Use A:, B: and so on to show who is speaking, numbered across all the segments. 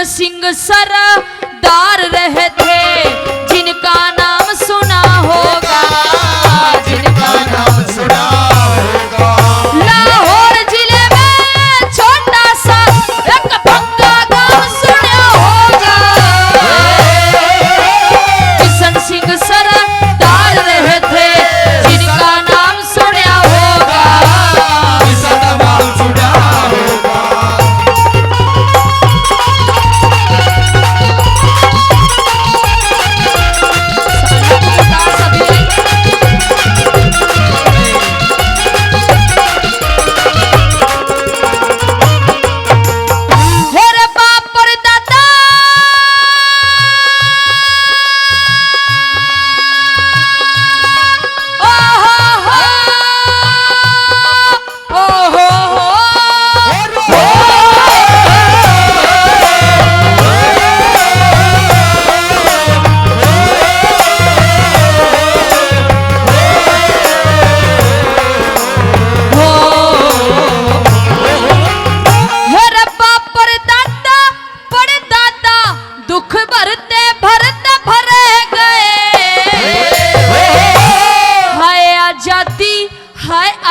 A: सिंह सरदार रहे थे, जिनका नाम सुना होगा, जिनका नाम सुना होगा। लाहौर जिले में छोटा सा एक पक्का गांव सुना होगा। किशन सिंह सरदार रहे थे, जिनका नाम सुना होगा,
B: जिनका नाम सुना होगा।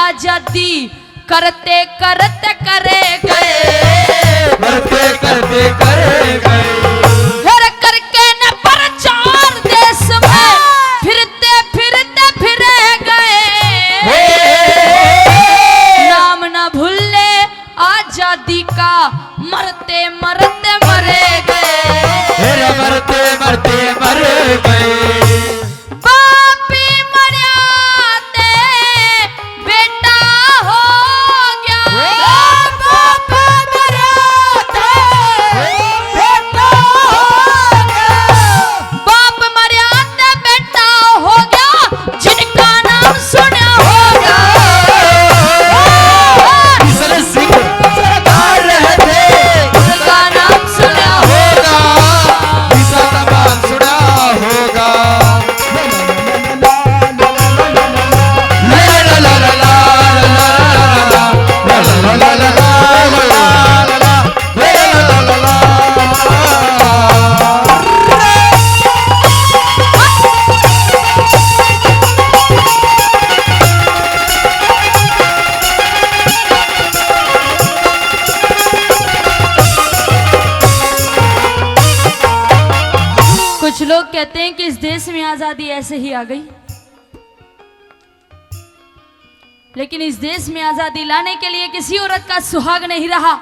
A: आजादी करते करते करे गए,
B: करते करते करे गए।
A: फिर करके न प्रचार देश में फिरते फिरते फिरे गए। नाम न भूले आजादी का, मरते मरते मरे गए,
B: मरते मरते मर गए।
A: कुछ लोग कहते हैं कि इस देश में आजादी ऐसे ही आ गई, लेकिन इस देश में आजादी लाने के लिए किसी औरत का सुहाग नहीं रहा,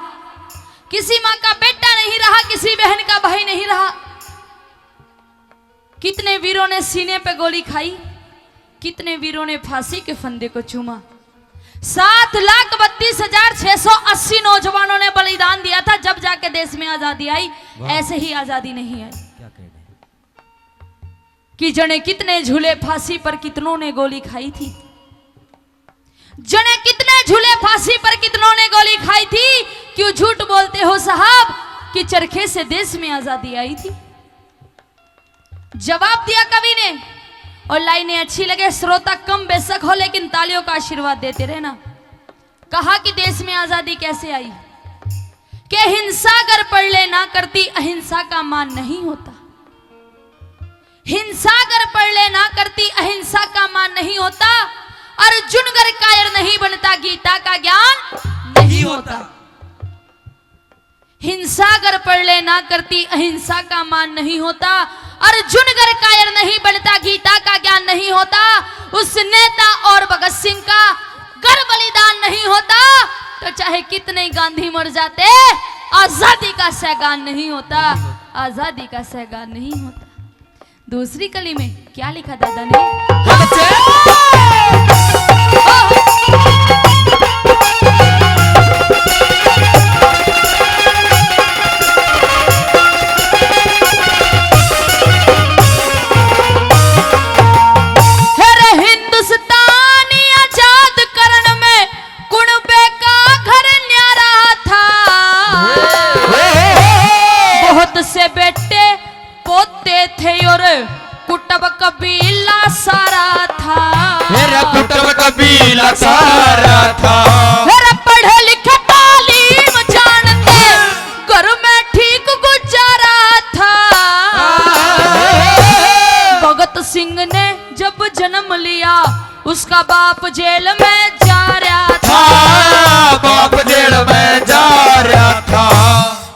A: किसी माँ का बेटा नहीं रहा, किसी बहन का भाई नहीं रहा। कितने वीरों ने सीने पे गोली खाई, कितने वीरों ने फांसी के फंदे को चूमा। 7,32,680 नौजवानों ने बलिदान दिया था, जब जाके देश में आजादी आई। ऐसे ही आजादी नहीं आई कि जने कितने झूले फांसी पर, कितनों ने गोली खाई थी। जने कितने झूले फांसी पर, कितनों ने गोली खाई थी। क्यों झूठ बोलते हो साहब कि चरखे से देश में आजादी आई थी? जवाब दिया कवि ने, और लाइनें अच्छी लगे, श्रोता कम बेशक हो, लेकिन तालियों का आशीर्वाद देते रहना। कहा कि देश में आजादी कैसे आई? कि हिंसा अगर पढ़ ले ना करती, अहिंसा का मान नहीं होता। हिंसा अगर पढ़ ले ना करती, अहिंसा का मान नहीं होता। अर्जुन अगर कायर नहीं बनता, गीता का ज्ञान नहीं होता। हिंसा अगर पढ़ ले ना करती, अहिंसा का मान नहीं होता। अर्जुन अगर कायर नहीं बनता, गीता का ज्ञान नहीं होता। उस नेता और भगत सिंह का गर बलिदान नहीं होता, तो चाहे कितने गांधी मर जाते, आजादी का सैगान नहीं होता, आजादी का सैगान नहीं होता। दूसरी कली में क्या लिखा दादा ने? हिंदुस्तानी आजाद करण में कुणबे का घर न्यारा था। बहुत से बेटे पोते थे और कुटुंब कबीला सारा था।
B: मेरा कुटुंब कबीला सारा था।
A: मेरा पढ़े लिखे तालीम जानते, घर में ठीक गुजारा उसका बाप जेल में जा रहा था।
B: बाप जेल में जा रहा था।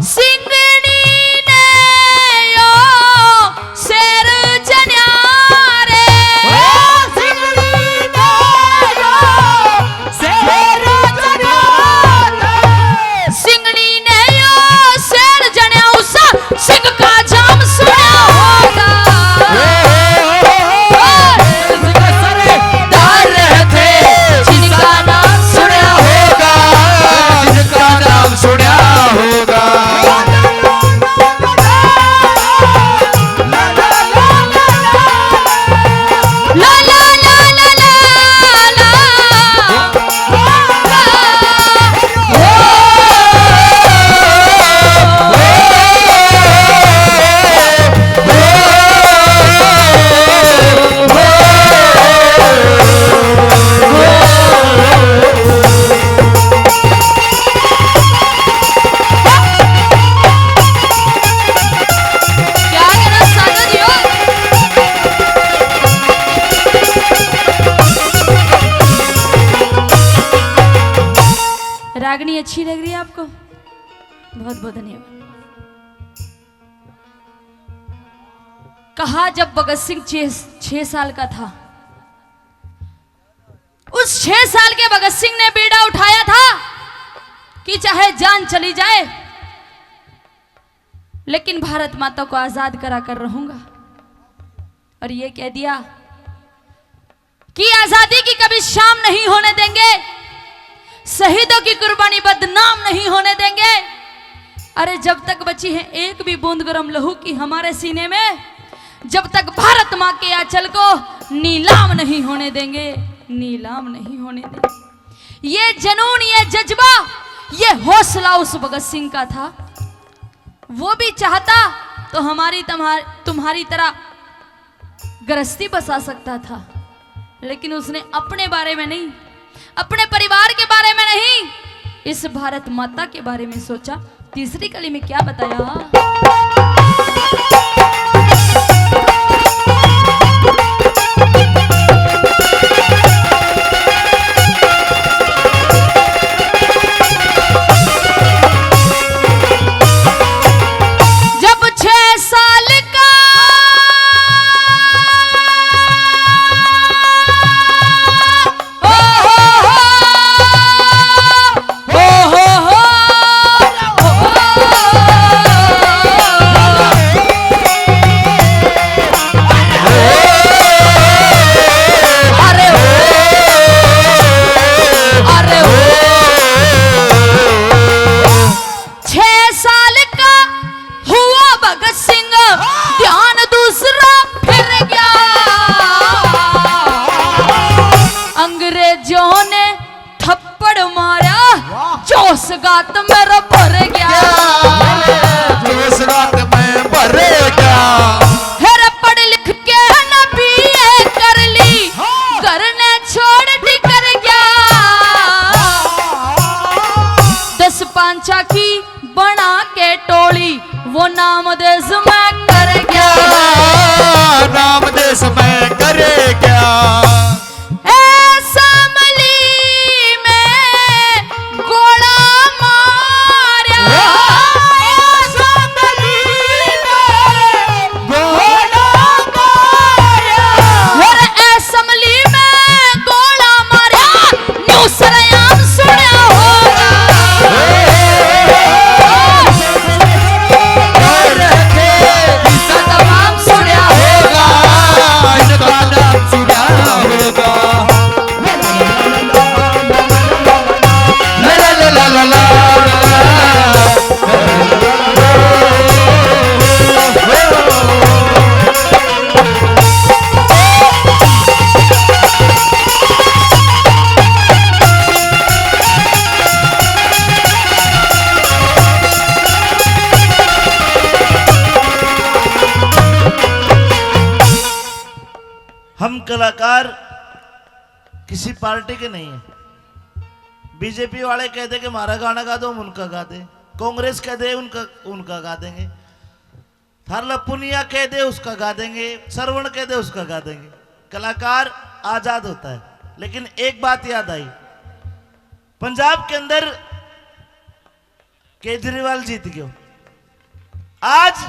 A: सिंगड़ी ने यो शेर जन्या रे,
B: सिंगड़ी ने यो शेर जन्या रे।
A: सिंगड़ी ने यो शेर जन्या, उसा सिंह का जाम सुना होगा।
B: सुना होगा।
A: ला ला ला ला ला ला रागनी अच्छी लग रही है आपको? बहुत बहुत धन्यवाद। कहा जब भगत सिंह 6 साल का था, उस 6 साल के भगत सिंह ने बीड़ा उठाया था कि चाहे जान चली जाए लेकिन भारत माता को आजाद करा कर रहूंगा। और ये कह दिया कि आजादी की कभी शाम नहीं होने देंगे, शहीदों की कुर्बानी बदनाम नहीं होने देंगे। अरे जब तक बची है एक भी बूंद गरम लहू की हमारे सीने में, जब तक भारत मां के आंचल को नीलाम नहीं होने देंगे, नीलाम नहीं होने देंगे। ये जुनून, ये जज्बा, ये हौसला उस भगत सिंह का था। वो भी चाहता तो हमारी तुम्हारी तरह गृहस्थी बसा सकता था, लेकिन उसने अपने बारे में नहीं, अपने परिवार के बारे में नहीं, इस भारत माता के बारे में सोचा। तीसरी कली में क्या बताया? जब 6 साल का गात मेरा भर गया,
B: जोश रात में भर गया।
A: हेरा पढ़ लिख के न बीए कर ली, घर ने छोड़ दी कर गया। 10 पांचा की बना के टोली, वो नाम देश में कर गया,
B: नाम देश में करे क्या।
C: हम कलाकार किसी पार्टी के नहीं है। बीजेपी वाले कहते कि हमारा गाना गा दो, हम उनका गा दे। कांग्रेस कह दे उनका गा देंगे। थारला पुनिया कह दे उसका गा देंगे। सरवण कह दे उसका गा देंगे। कलाकार आजाद होता है। लेकिन एक बात याद आई, पंजाब के अंदर केजरीवाल जीत गयो। आज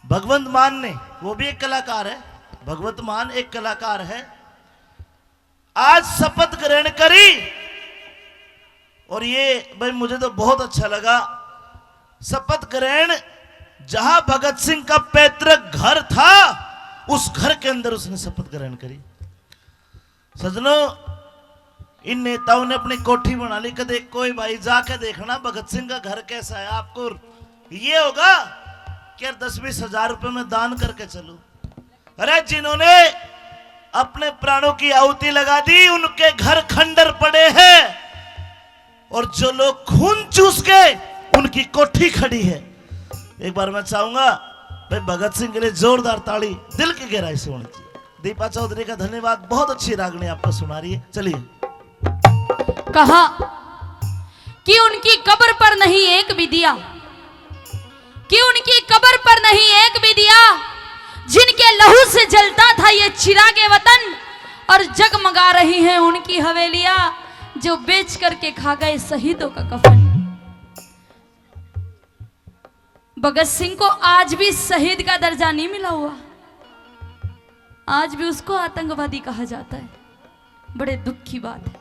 C: भगवंत मान ने, वो भी एक कलाकार है, भगवंत मान एक कलाकार है, आज शपथ ग्रहण करी। और ये भाई मुझे तो बहुत अच्छा लगा, शपथ ग्रहण जहां भगत सिंह का पैतृक घर था उस घर के अंदर उसने शपथ ग्रहण करी। सजनों, इन नेताओं ने अपनी कोठी बना ली। कदे कोई भाई जाके देखना भगत सिंह का घर कैसा है, आपको ये होगा कि 10-20 हजार रुपए में दान करके चलूं। अरे जिन्होंने अपने प्राणों की आहुति लगा दी उनके घर खंडर पड़े हैं, और जो लोग खून चूस के उनकी कोठी खड़ी है। एक बार मैं चाहूंगा भाई भगत सिंह के लिए जोरदार ताली दिल की गहराई से होनी चाहिए। दीपा चौधरी का धन्यवाद, बहुत अच्छी रागनी आपको सुना रही है। चलिए।
A: कहा कि उनकी कब्र पर नहीं एक भी दिया, कि उनकी कब्र पर नहीं एक भी दिया, जिनके लहू से जलता था ये चिरागे वतन, और जगमगा रही हैं उनकी हवेलियां, जो बेच करके खा गए शहीदों का कफन। भगत सिंह को आज भी शहीद का दर्जा नहीं मिला हुआ, आज भी उसको आतंकवादी कहा जाता है। बड़े दुख की बात है।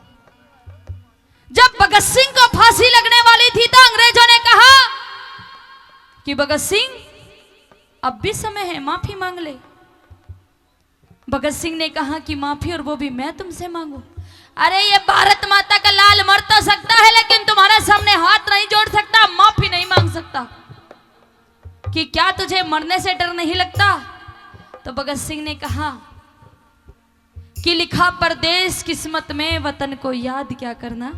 A: जब भगत सिंह को फांसी लगने वाली थी तो अंग्रेजों ने कहा कि भगत सिंह अब भी समय है, माफी मांग ले। भगत सिंह ने कहा कि माफी, और वो भी मैं तुमसे मांगू। अरे ये भारत माता का लाल मर तो सकता है, लेकिन तुम्हारे सामने हाथ नहीं जोड़ सकता, माफी नहीं मांग सकता। कि क्या तुझे मरने से डर नहीं लगता? तो भगत सिंह ने कहा कि लिखा परदेश किस्मत में, वतन को याद क्या करना।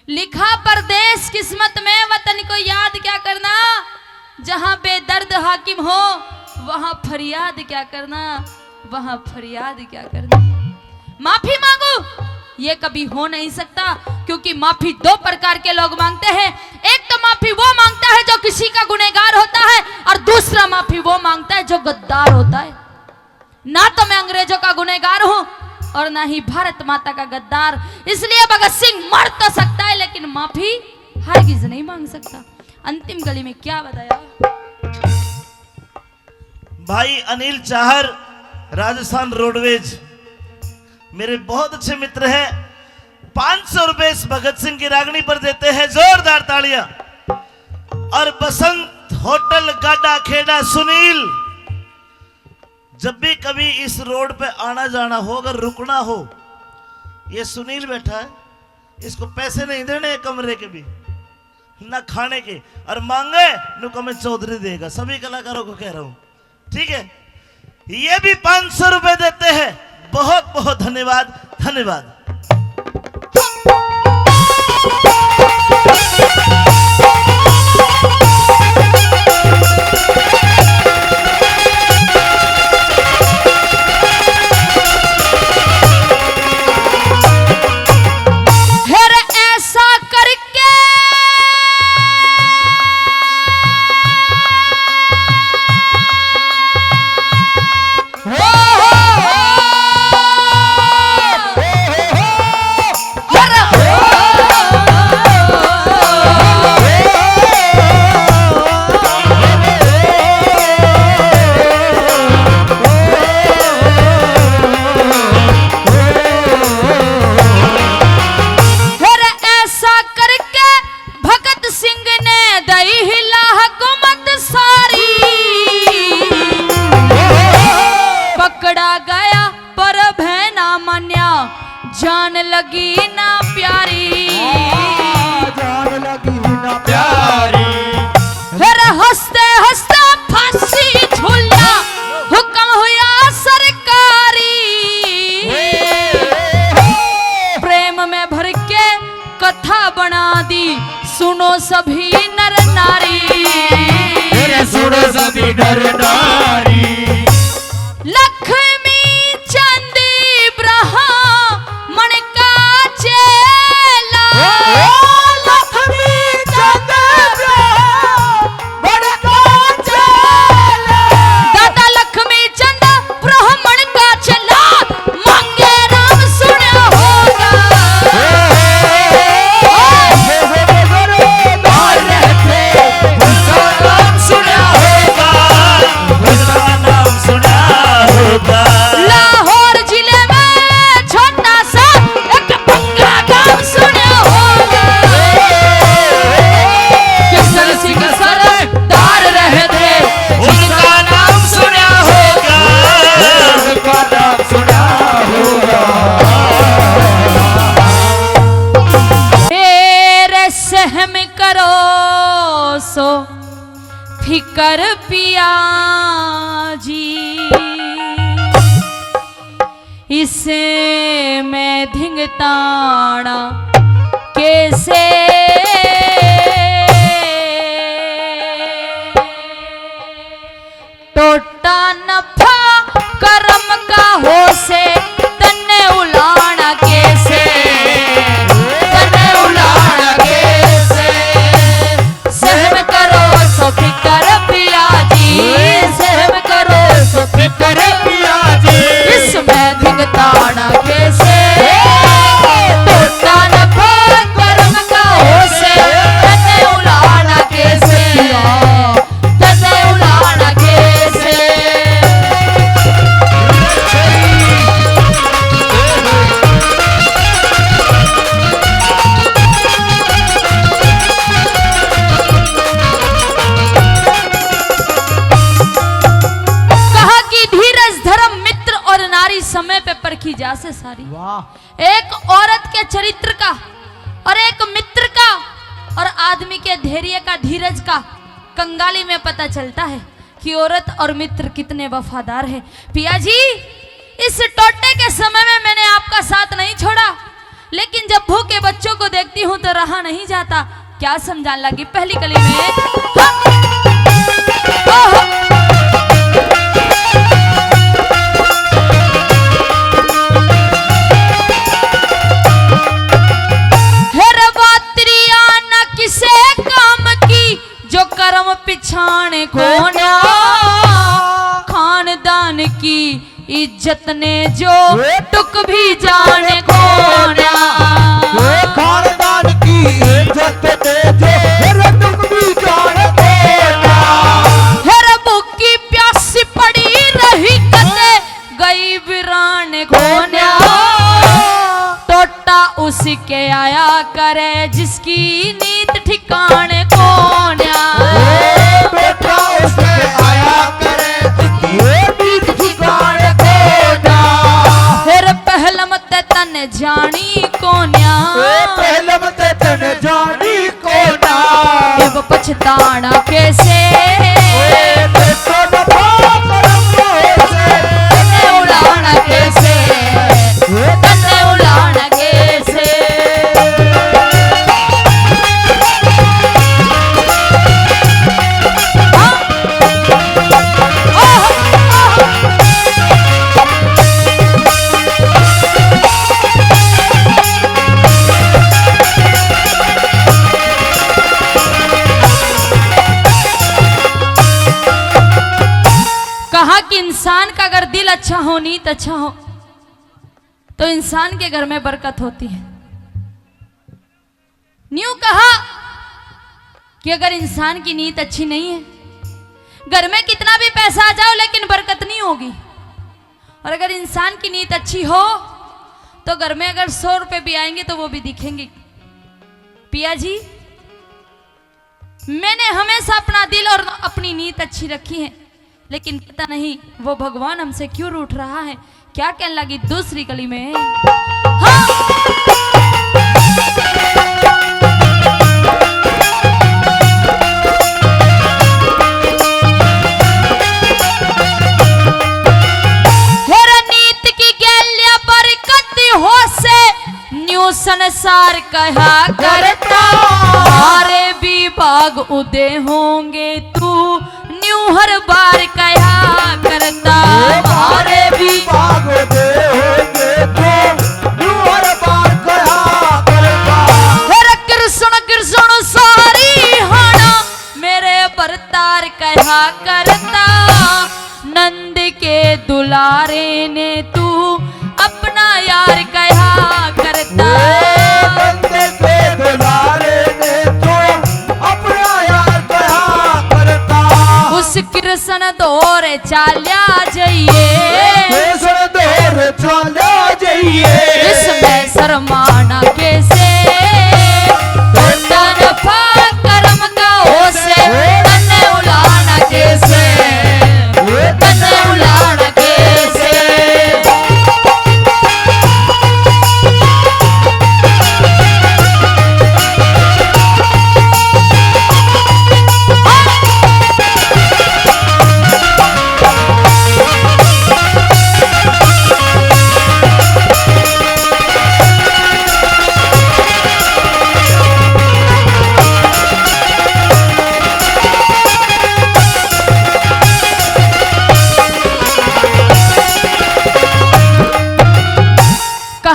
A: लिखा परदेश किस्मत में, वतन को याद क्या करना। जहां बेदर्द हाकिम हो वहां फरियाद क्या करना, वहां फरियाद क्या करना। माफी मांगू, ये कभी हो नहीं सकता, क्योंकि माफी दो प्रकार के लोग मांगते हैं। एक तो माफी वो मांगता है जो किसी का गुनहगार होता है, और दूसरा माफी वो मांगता है जो गद्दार होता है। ना तो मैं अंग्रेजों का गुनहगार हूं और ना ही भारत माता का गद्दार, इसलिए भगत सिंह मर तो सकता है लेकिन माफी हरगिज नहीं मांग सकता। अंतिम गली में क्या बताया
C: भाई अनिल चाहर, राजस्थान रोडवेज, मेरे बहुत अच्छे मित्र हैं, 500 रुपए इस भगत सिंह की रागनी पर देते हैं, जोरदार तालियां। और बसंत होटल गाडा खेड़ा सुनील, जब भी कभी इस रोड पे आना जाना हो, अगर रुकना हो, ये सुनील बैठा है, इसको पैसे नहीं देने कमरे के भी, ना खाने के, और मांगे नुको में चौधरी देगा। सभी कलाकारों को कह रहा हूं, ठीक है। ये भी 500 रुपए देते हैं। बहुत बहुत धन्यवाद, धन्यवाद।
A: जान लगी ना प्यारी,
B: जान लगी ना प्यारी,
A: फिर हंसते हंसते फांसी झूला हुक्म हुआ सरकारी। प्रेम में भर के कथा बना दी, सुनो सभी नर नारी,
B: सुनो सभी नर नारी।
A: लक्ष्मी चंदी ब्राह्मण का चेला,
B: लक्ष्मी चंद ब्राह्मण का चेला,
A: दादा लक्ष्मी चंद ब्राह्मण का चेला, फिकर पिया जी, इसे मैं धिंगताना कैसे टोटा नफा करम का हो से तन्ने उलाना कैसे, तन्ने उलाना कैसे, सहम करो सो फिकर पिया जी, सहम करो सो फिकर पिया जी, इसमें धिंगताना कैसे टोटा नफा करम का हो से तन्ने उलाना कैसे, तन्ने उलाना कैसे। कहा कि धीरज धर्म मित्र और नारी समय पे परखी जा से सारी।
B: वाह,
A: एक औरत के चरित्र का और एक मित्र का और आदमी के धैर्य का, धीरज का कंगाली में पता चलता है कि औरत और मित्र कितने वफादार है। पिया जी, इस टोटे के समय में मैंने आपका साथ नहीं छोड़ा, लेकिन जब भूखे बच्चों को देखती हूँ तो रहा नहीं जाता। क्या समझाने लगी पहली कली में, हाँ। ओहो। जो कर्म पिछाने को ना, खानदान की इज्जत ने जो टुक भी जाने को ना,
B: खानदान की इज्जत ने जो टुक भी जाने को ना,
A: हर भूखी प्यासी पड़ी रही कते गई वीरान को ना, टोटा उसके आया करे जिसकी नीत ठिकाने को ना,
B: बेटा उसके आया करे नीत ठिकाने को ना,
A: फिर पहलम ते तन जानी को न्या,
B: पहलम ते तन जानी को ना,
A: अब पछताना कैसे
B: बेटा नफा करम कैसे,
A: तन्ने उड़ाना कैसे, तन्ने उड़ाना कैसे। हाँ। ओह, ओह। कहा कि इंसान का अगर दिल अच्छा हो, नीयत अच्छा हो, तो इंसान के घर में बरकत होती है। न्यू कहा कि अगर इंसान की नीयत अच्छी नहीं है, घर में कितना भी पैसा आ जाओ लेकिन बरकत नहीं होगी। और अगर इंसान की नीयत अच्छी हो तो घर में अगर 100 रुपए भी आएंगे तो वो भी दिखेंगे। पिया जी, मैंने हमेशा अपना दिल और अपनी नीयत अच्छी रखी है, लेकिन पता नहीं वो भगवान हमसे क्यों रूठ रहा है। क्या कहने लगी दूसरी कली में, हाँ। हेरा नीत की गैल्या बरकत हो से न्यू संसार कहा करता, हमारे भी बाग उदय होंगे तू न्यू हर बार कहा करता, हमारे भी
B: बाग दे होंगे तो न्यू हर बार कहा करता,
A: हर कृष्ण कृष्ण सारी हाना मेरे बरतार कहा करता, नंद के दुलारे ने तू अपना यार कहा करता,
B: नंद के दुलारे ने तो अपना यार कहा करता,
A: उस कृष्ण दौर चाल्या जाइए,
B: कृष्ण दौर चला जाइए,
A: इसमें शर्माना कैसे, टोटा नफा कर्म का हो से तन्ने उलाना कैसे, तन्ने उलाना कैसे।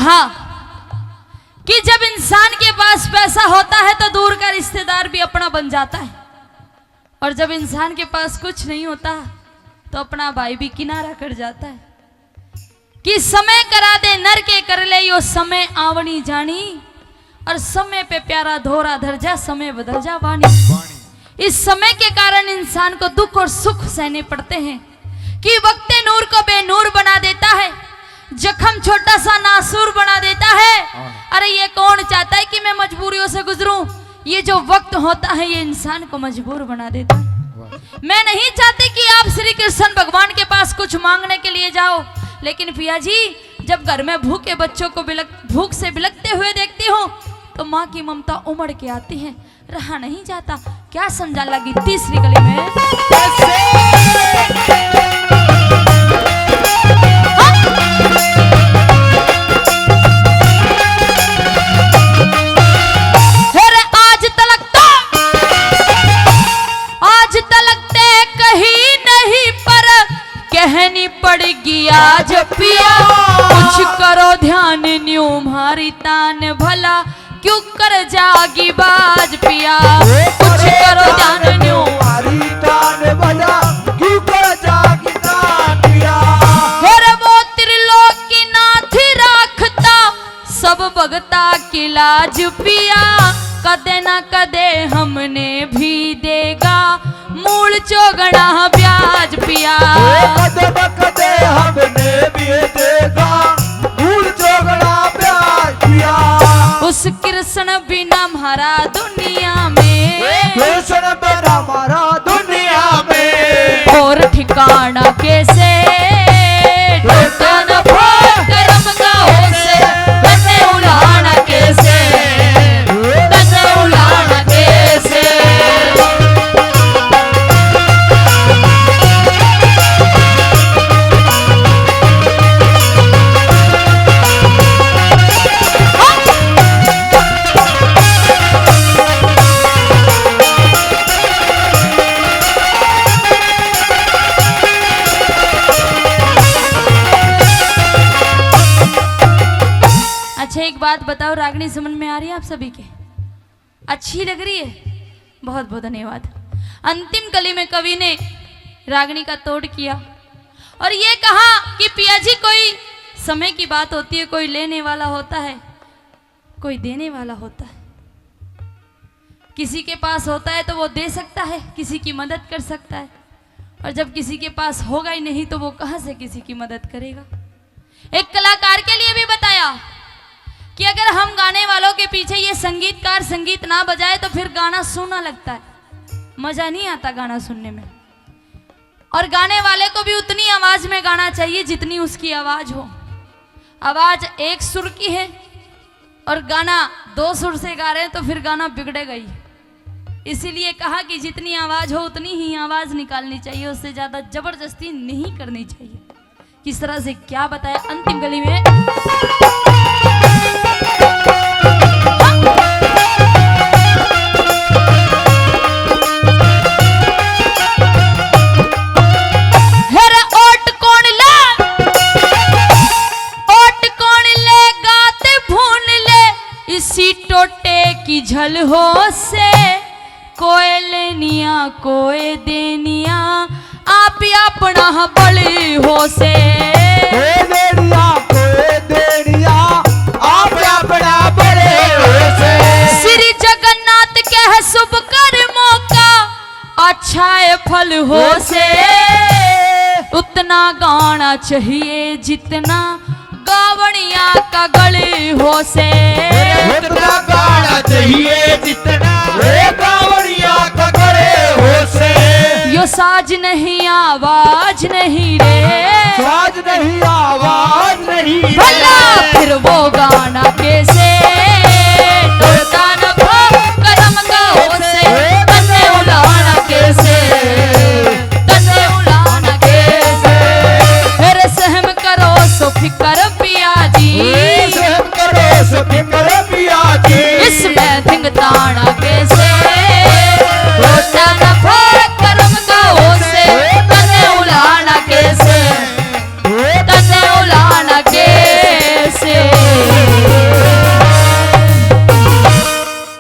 A: कहा कि जब इंसान के पास पैसा होता है तो दूर का रिश्तेदार भी अपना बन जाता है, और जब इंसान के पास कुछ नहीं होता तो अपना भाई भी किनारा कर जाता है। कि समय करा दे नर के कर ले यो समय आवनी जानी, और समय पे प्यारा धोरा धर जा समय बदल जा वाणी। इस समय के कारण इंसान को दुख और सुख सहने पड़ते हैं कि वक्त नूर को बेनूर बना देता है, जख्म छोटा सा नासूर बना देता है। अरे ये कौन चाहता है कि मैं मजबूरियों से गुजरूं? ये जो वक्त होता है ये इंसान को मजबूर बना देता है। मैं नहीं चाहती कि आप श्री कृष्ण भगवान के पास कुछ मांगने के लिए जाओ, लेकिन पिया जी जब घर में भूखे बच्चों को भूख से बिलखते हुए देखती हूँ तो माँ की ममता उमड़ के आती है, रहा नहीं जाता। क्या समझा लगी तीसरी गली में कहनी पड़ेगी आज पिया, कुछ करो ध्यान न्यू मारी तान भला क्यों कर जागी बाज पिया। कुछ करो ध्यान न्यू
B: मारी तान भला क्यों कर जागी तान पिया।
A: फिर वो त्रिलोकी नाथ राखता सब भगता की लाज पिया, कदे ना कदे हमने भी देगा मूल चौगना ब्याज पिया।
B: कदे न कदे हमने भी देगा मूल चौगना ब्याज पिया।
A: उस कृष्ण बिना हमारा दुनिया में,
B: कृष्ण बिना हमारा दुनिया में
A: और ठिकाना कैसे ठिकाना कर्म गाँव से बने उलाना कैसे, बने उलाना कैसे। अच्छा एक बात बताओ, रागनी समझ में आ रही है आप सभी के? अच्छी लग रही है? बहुत बहुत धन्यवाद। अंतिम कली में कवि ने रागनी का तोड़ किया और ये कहा कि पिया जी कोई समय की बात होती है, कोई लेने वाला होता है, कोई देने वाला होता है। किसी के पास होता है तो वो दे सकता है, किसी की मदद कर सकता है, और जब किसी के पास होगा ही नहीं तो वो कहां से किसी की मदद करेगा। एक कलाकार के लिए भी बताया कि अगर हम गाने वालों के पीछे ये संगीतकार संगीत ना बजाए तो फिर गाना सुना लगता है, मजा नहीं आता गाना सुनने में। और गाने वाले को भी उतनी आवाज में गाना चाहिए जितनी उसकी आवाज हो। आवाज एक सुर की है और गाना दो सुर से गा रहे हैं तो फिर गाना बिगड़ेगा ही। इसीलिए कहा कि जितनी आवाज हो उतनी ही आवाज निकालनी चाहिए, उससे ज्यादा जबरदस्ती नहीं करनी चाहिए। किस तरह से क्या बताया अंतिम गली में। झल हो से कोई लेनिया कोई देनिया आप अपना बड़ी हो से,
B: कोई लेनिया कोई देनिया आप अपना बड़े हो से।
A: श्री जगन्नाथ कह शुभ कर्मों का अच्छा फल हो से, उतना गाना चाहिए जितना गावड़िया का गले हो से,
B: उतना गाना चाहिए जितना गावड़िया का गले हो से।
A: यो साज नहीं आवाज नहीं रे,
B: साज नहीं आवाज नहीं
A: भला फिर वो गाना कैसे